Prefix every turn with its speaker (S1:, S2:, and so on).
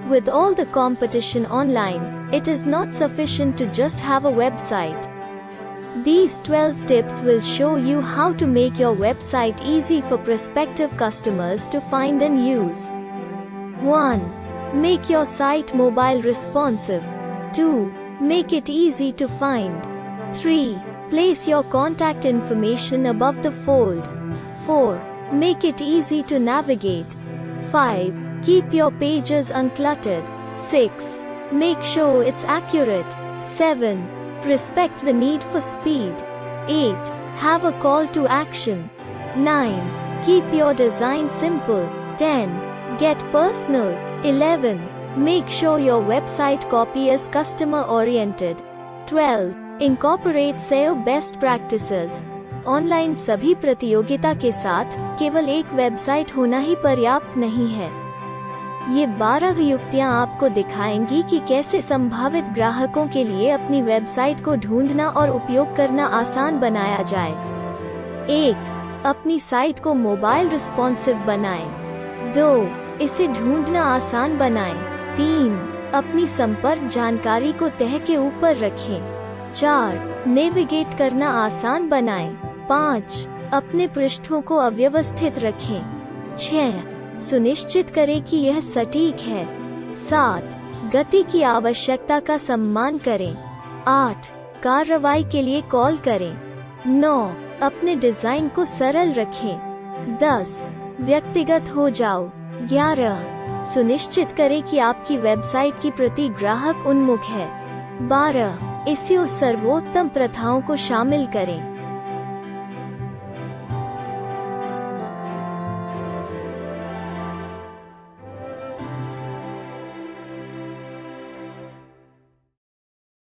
S1: With all the competition online, it is not sufficient to just have a website. These 12 tips will show you how to make your website easy for prospective customers to find and use. 1. Make your site mobile responsive. 2. Make it easy to find. 3. Place your contact information above the fold. 4. Make it easy to navigate. 5. Keep your pages uncluttered. 6. Make sure it's accurate. 7. Respect the need for speed. 8. Have a call to action. 9. Keep your design simple. 10. Get personal. 11. Make sure your website copy is customer oriented. 12. Incorporate SEO best practices. Online सभी प्रतियोगिता के साथ केवल एक website होना ही पर्याप्त नहीं है। ये 12 युक्तियां आपको दिखाएंगी कि कैसे संभावित ग्राहकों के लिए अपनी वेबसाइट को ढूंढना और उपयोग करना आसान बनाया जाए। 1. अपनी साइट को मोबाइल रिस्पॉन्सिव बनाएं। 2. इसे ढूंढना आसान बनाएं। 3. अपनी संपर्क जानकारी को तह के ऊपर रखें। 4. नेविगेट करना आसान बनाएं। 5. अपने पृष्ठों को अव्यवस्थित रखें। 6. सुनिश्चित करें कि यह सटीक है। 7. गति की आवश्यकता का सम्मान करें। 8. कार्रवाई के लिए कॉल करें। 9. अपने डिजाइन को सरल रखें। 10. व्यक्तिगत हो जाओ। 11. सुनिश्चित करें कि आपकी वेबसाइट की प्रति ग्राहक उन्मुख है। 12. एसईओ सर्वोत्तम प्रथाओं को शामिल करें।